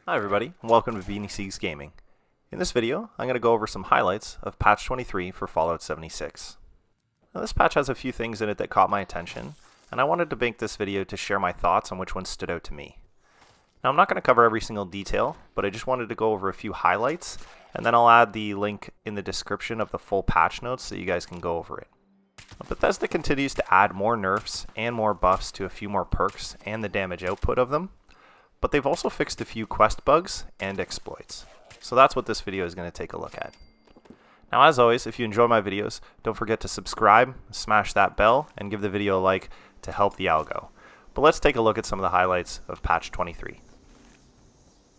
Hi everybody, and welcome to Beanieseags Gaming. In this video, I'm going to go over some highlights of patch 23 for Fallout 76. Now, this patch has a few things in it that caught my attention, and I wanted to make this video to share my thoughts on which ones stood out to me. Now, I'm not going to cover every single detail, but I just wanted to go over a few highlights, and then I'll add the link in the description of the full patch notes so you guys can go over it. Bethesda continues to add more nerfs and more buffs to a few more perks and the damage output of them, but they've also fixed a few quest bugs and exploits. So that's what this video is going to take a look at. Now, as always, if you enjoy my videos, don't forget to subscribe, smash that bell, and give the video a like to help the algo. But let's take a look at some of the highlights of patch 23.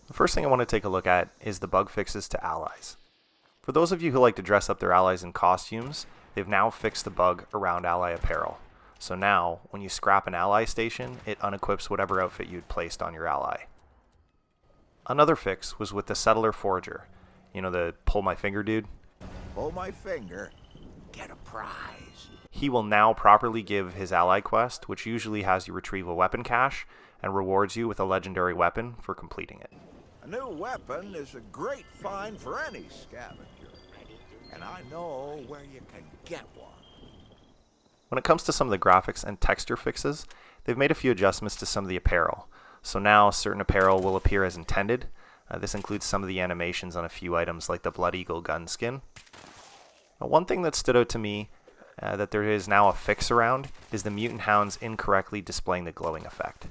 The first thing I want to take a look at is the bug fixes to allies. For those of you who like to dress up their allies in costumes, they've now fixed the bug around ally apparel. So now, when you scrap an ally station, it unequips whatever outfit you'd placed on your ally. Another fix was with the Settler Forager. You know, the pull my finger dude? Pull my finger, get a prize. He will now properly give his ally quest, which usually has you retrieve a weapon cache, and rewards you with a legendary weapon for completing it. A new weapon is a great find for any scavenger, and I know where you can get one. When it comes to some of the graphics and texture fixes, they've made a few adjustments to some of the apparel. So now certain apparel will appear as intended. This includes some of the animations on a few items like the Blood Eagle gun skin. One thing that stood out to me that there is now a fix around is the mutant hounds incorrectly displaying the glowing effect.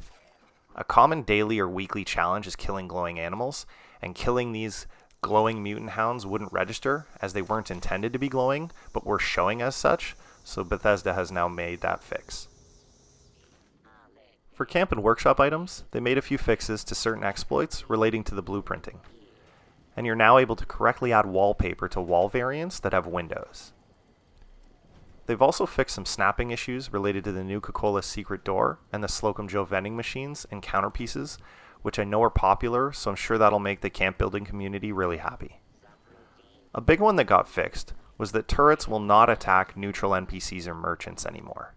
A common daily or weekly challenge is killing glowing animals, and killing these glowing mutant hounds wouldn't register as they weren't intended to be glowing, but were showing as such. So Bethesda has now made that fix. For camp and workshop items, they made a few fixes to certain exploits relating to the blueprinting. And you're now able to correctly add wallpaper to wall variants that have windows. They've also fixed some snapping issues related to the new Coca-Cola secret door and the Slocum Joe vending machines and counterpieces, which I know are popular, so I'm sure that'll make the camp building community really happy. A big one that got fixed was that turrets will not attack neutral NPCs or merchants anymore.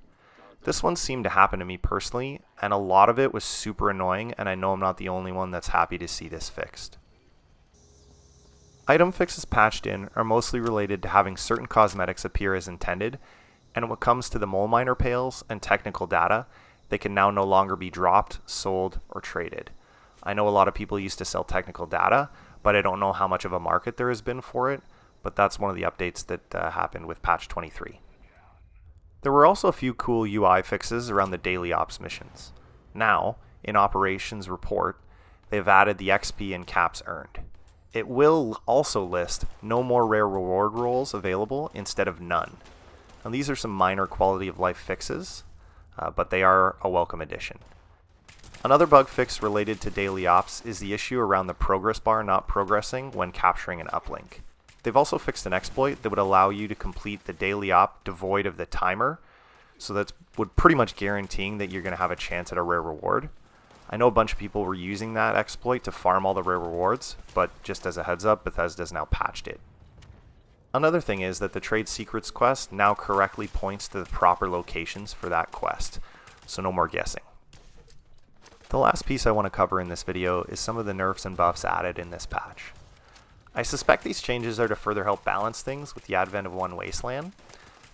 This one seemed to happen to me personally, and a lot of it was super annoying, and I know I'm not the only one that's happy to see this fixed. Item fixes patched in are mostly related to having certain cosmetics appear as intended, and when it comes to the mole miner pails and technical data, they can now no longer be dropped, sold, or traded. I know a lot of people used to sell technical data, but I don't know how much of a market there has been for it, but that's one of the updates that happened with patch 23. There were also a few cool UI fixes around the daily ops missions. Now, in Operations Report, they've added the XP and caps earned. It will also list no more rare reward roles available instead of none. Now, these are some minor quality of life fixes, but they are a welcome addition. Another bug fix related to daily ops is the issue around the progress bar not progressing when capturing an uplink. They've also fixed an exploit that would allow you to complete the daily op devoid of the timer, so that would pretty much guaranteeing that you're going to have a chance at a rare reward. I know a bunch of people were using that exploit to farm all the rare rewards, but just as a heads up, Bethesda's now patched it. Another thing is that the Trade Secrets quest now correctly points to the proper locations for that quest, so no more guessing. The last piece I want to cover in this video is some of the nerfs and buffs added in this patch. I suspect these changes are to further help balance things with the advent of One Wasteland,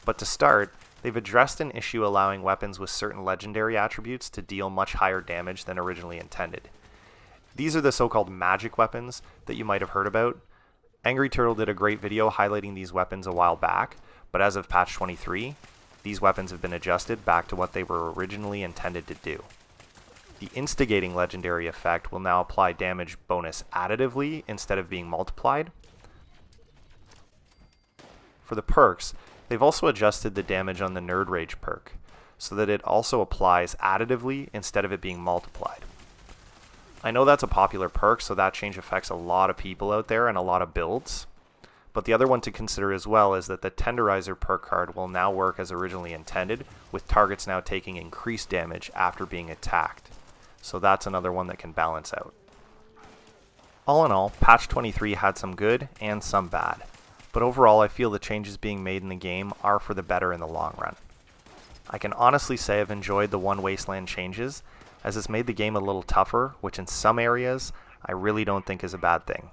but to start, they've addressed an issue allowing weapons with certain legendary attributes to deal much higher damage than originally intended. These are the so-called magic weapons that you might have heard about. Angry Turtle did a great video highlighting these weapons a while back, but as of patch 23, these weapons have been adjusted back to what they were originally intended to do. The instigating legendary effect will now apply damage bonus additively instead of being multiplied. For the perks, they've also adjusted the damage on the Nerd Rage perk so that it also applies additively instead of it being multiplied. I know that's a popular perk, so that change affects a lot of people out there and a lot of builds. But the other one to consider as well is that the Tenderizer perk card will now work as originally intended, with targets now taking increased damage after being attacked. So that's another one that can balance out. All in all, patch 23 had some good and some bad, but overall I feel the changes being made in the game are for the better in the long run. I can honestly say I've enjoyed the One Wasteland changes, as it's made the game a little tougher, which in some areas I really don't think is a bad thing.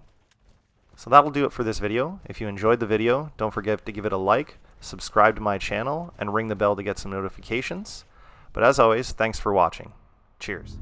So that'll do it for this video. If you enjoyed the video, don't forget to give it a like, subscribe to my channel, and ring the bell to get some notifications. But as always, thanks for watching. Cheers.